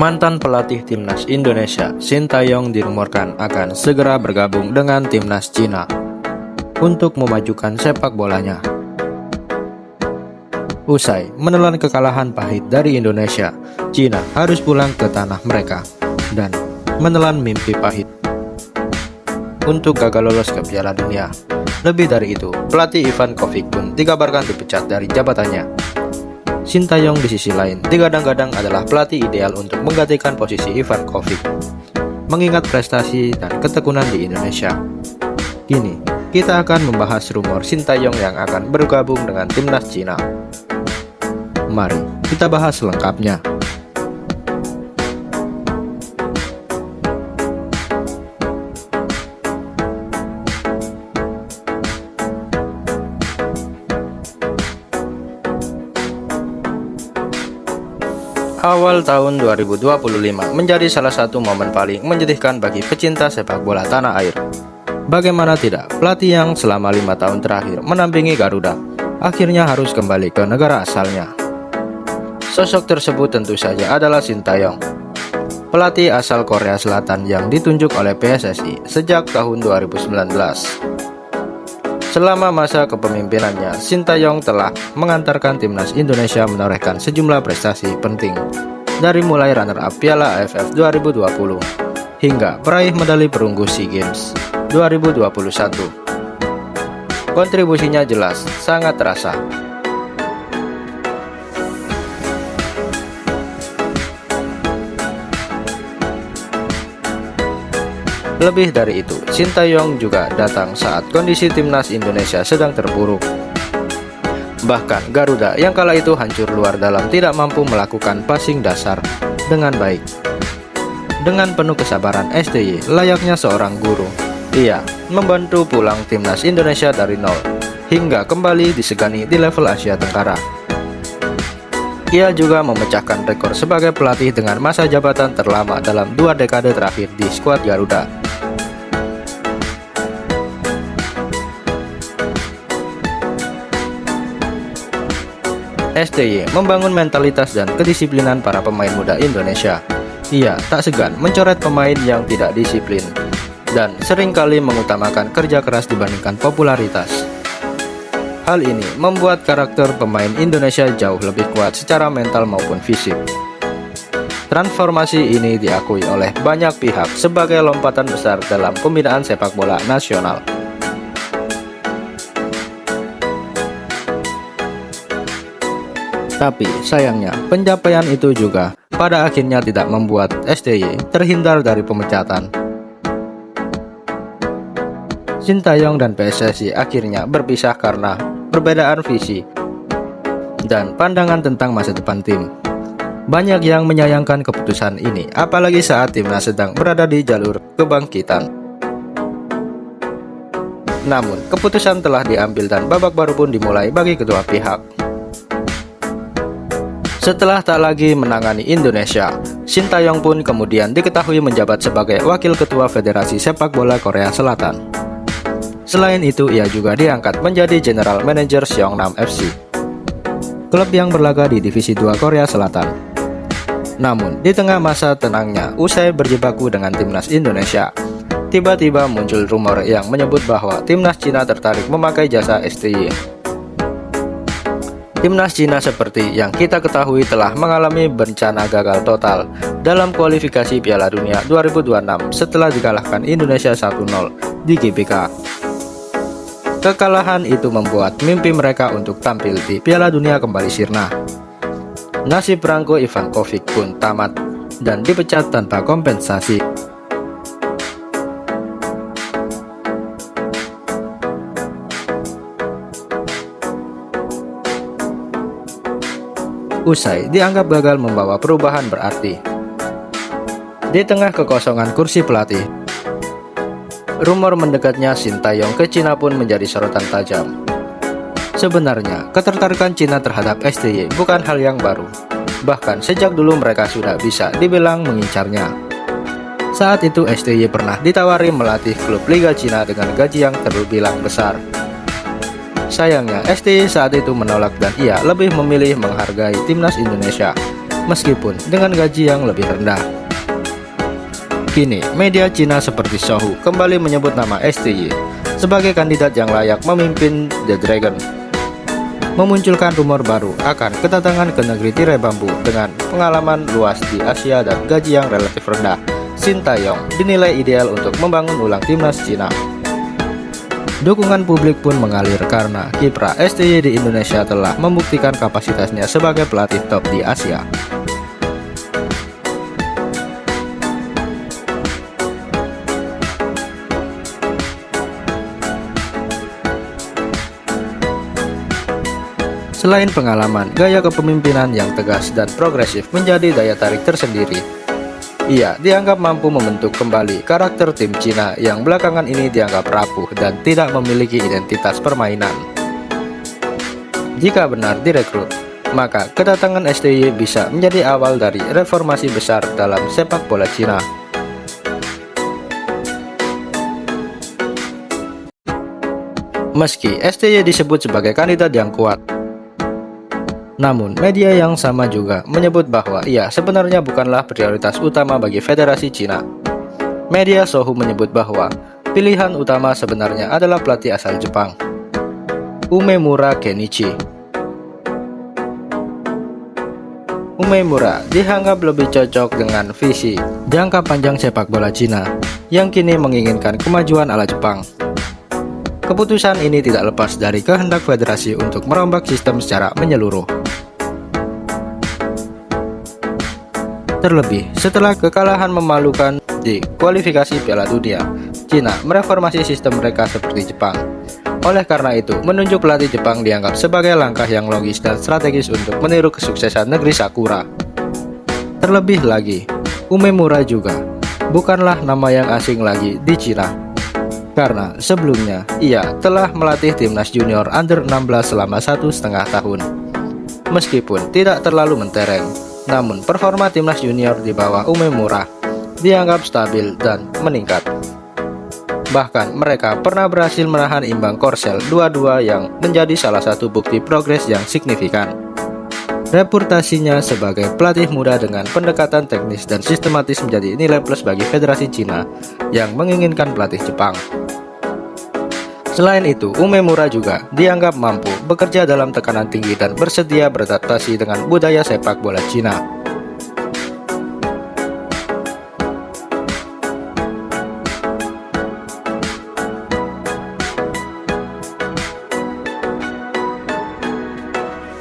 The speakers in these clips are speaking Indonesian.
Mantan pelatih timnas Indonesia Sintayong dirumorkan akan segera bergabung dengan timnas Cina untuk memajukan sepak bolanya. Usai menelan kekalahan pahit dari Indonesia, Cina harus pulang ke tanah mereka dan menelan mimpi pahit untuk gagal lolos ke Piala Dunia. Lebih dari itu, pelatih Ivan Kovic pun dikabarkan dipecat dari jabatannya. Sintayong di sisi lain digadang-gadang adalah pelatih ideal untuk menggantikan posisi Ivan Kovic, mengingat prestasi dan ketekunan di Indonesia. Kini, kita akan membahas rumor Sintayong yang akan bergabung dengan timnas Cina. Mari kita bahas lengkapnya. Awal tahun 2025 menjadi salah satu momen paling menyedihkan bagi pecinta sepak bola tanah air. Bagaimana tidak, pelatih yang selama 5 tahun terakhir menampingi Garuda akhirnya harus kembali ke negara asalnya. Sosok tersebut tentu saja adalah Sintayong, pelatih asal Korea Selatan yang ditunjuk oleh PSSI sejak tahun 2019. Selama masa kepemimpinannya, Sintayong telah mengantarkan timnas Indonesia menorehkan sejumlah prestasi penting, dari mulai runner-up Piala AFF 2020 hingga peraih medali perunggu SEA Games 2021. Kontribusinya jelas sangat terasa. Lebih dari itu, Sintayong juga datang saat kondisi timnas Indonesia sedang terpuruk. Bahkan Garuda yang kala itu hancur luar dalam tidak mampu melakukan passing dasar dengan baik. Dengan penuh kesabaran, STY layaknya seorang guru, ia membantu pulang timnas Indonesia dari nol hingga kembali disegani di level Asia Tenggara. Ia juga memecahkan rekor sebagai pelatih dengan masa jabatan terlama dalam 2 dekade terakhir di skuad Garuda. STY membangun mentalitas dan kedisiplinan para pemain muda Indonesia. Ia tak segan mencoret pemain yang tidak disiplin dan seringkali mengutamakan kerja keras dibandingkan popularitas. Hal ini membuat karakter pemain Indonesia jauh lebih kuat secara mental maupun fisik. Transformasi ini diakui oleh banyak pihak sebagai lompatan besar dalam pembinaan sepak bola nasional. Tapi sayangnya, pencapaian itu juga pada akhirnya tidak membuat STY terhindar dari pemecatan. Sintayong dan PSSI akhirnya berpisah karena perbedaan visi dan pandangan tentang masa depan tim. Banyak yang menyayangkan keputusan ini, apalagi saat timnas sedang berada di jalur kebangkitan. Namun, keputusan telah diambil dan babak baru pun dimulai bagi kedua pihak. Setelah tak lagi menangani Indonesia, Sintayong pun kemudian diketahui menjabat sebagai Wakil Ketua Federasi Sepak Bola Korea Selatan. Selain itu, ia juga diangkat menjadi General Manager Seongnam FC, klub yang berlaga di Divisi 2 Korea Selatan. Namun, di tengah masa tenangnya usai berjibaku dengan timnas Indonesia, tiba-tiba muncul rumor yang menyebut bahwa timnas Cina tertarik memakai jasa STY. Timnas Cina seperti yang kita ketahui telah mengalami bencana gagal total dalam kualifikasi Piala Dunia 2026 setelah dikalahkan Indonesia 1-0 di GBK. Kekalahan itu membuat mimpi mereka untuk tampil di Piala Dunia kembali sirna. Nasib perangko Ivan Kovic pun tamat dan dipecat tanpa kompensasi. Usai dianggap gagal membawa perubahan berarti. Di tengah kekosongan kursi pelatih, rumor mendekatnya Sintayong ke Cina pun menjadi sorotan tajam. Sebenarnya, ketertarikan Cina terhadap STY bukan hal yang baru. Bahkan sejak dulu mereka sudah bisa dibilang mengincarnya. Saat itu STY pernah ditawari melatih klub Liga Cina dengan gaji yang terbilang besar. Sayangnya, STY saat itu menolak dan ia lebih memilih menghargai timnas Indonesia meskipun dengan gaji yang lebih rendah. Kini, media Cina seperti Sohu kembali menyebut nama STY sebagai kandidat yang layak memimpin The Dragon, memunculkan rumor baru akan kedatangan ke negeri tirai bambu dengan pengalaman luas di Asia dan gaji yang relatif rendah. Shin Tae-yong dinilai ideal untuk membangun ulang timnas Cina. Dukungan publik pun mengalir karena kiprah STY di Indonesia telah membuktikan kapasitasnya sebagai pelatih top di Asia. Selain pengalaman, gaya kepemimpinan yang tegas dan progresif menjadi daya tarik tersendiri. Ia dianggap mampu membentuk kembali karakter tim Cina yang belakangan ini dianggap rapuh dan tidak memiliki identitas permainan. Jika benar direkrut, maka kedatangan STY bisa menjadi awal dari reformasi besar dalam sepak bola Cina. Meski STY disebut sebagai kandidat yang kuat, namun, media yang sama juga menyebut bahwa ia sebenarnya bukanlah prioritas utama bagi Federasi Cina. Media Sohu menyebut bahwa pilihan utama sebenarnya adalah pelatih asal Jepang, Umemura Kenichi. Umemura dianggap lebih cocok dengan visi jangka panjang sepak bola Cina yang kini menginginkan kemajuan ala Jepang. Keputusan ini tidak lepas dari kehendak federasi untuk merombak sistem secara menyeluruh. Terlebih, setelah kekalahan memalukan di kualifikasi Piala Dunia, Cina mereformasi sistem mereka seperti Jepang. Oleh karena itu, menunjuk pelatih Jepang dianggap sebagai langkah yang logis dan strategis untuk meniru kesuksesan negeri Sakura. Terlebih lagi, Umemura juga bukanlah nama yang asing lagi di Cina, karena sebelumnya ia telah melatih timnas junior under 16 selama 1,5 tahun. Meskipun tidak terlalu mentereng, namun performa timnas junior di bawah Umemura dianggap stabil dan meningkat. Bahkan mereka pernah berhasil menahan imbang Korsel 2-2 yang menjadi salah satu bukti progres yang signifikan. Reputasinya sebagai pelatih muda dengan pendekatan teknis dan sistematis menjadi nilai plus bagi Federasi Cina yang menginginkan pelatih Jepang. Selain itu, Umemura juga dianggap mampu bekerja dalam tekanan tinggi dan bersedia beradaptasi dengan budaya sepak bola Cina.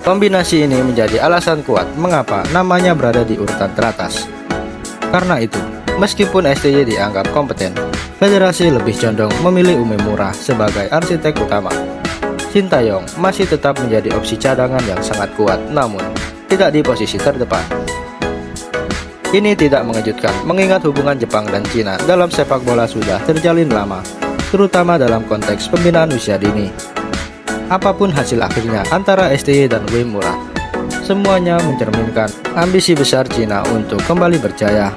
Kombinasi ini menjadi alasan kuat mengapa namanya berada di urutan teratas. Karena itu, meskipun STY dianggap kompeten, Federasi lebih condong memilih Umemura sebagai arsitek utama. Shin Tae-yong masih tetap menjadi opsi cadangan yang sangat kuat, namun tidak di posisi terdepan. Ini tidak mengejutkan mengingat hubungan Jepang dan Cina dalam sepak bola sudah terjalin lama, terutama dalam konteks pembinaan usia dini. Apapun hasil akhirnya antara STY dan Umemura, semuanya mencerminkan ambisi besar Cina untuk kembali berjaya.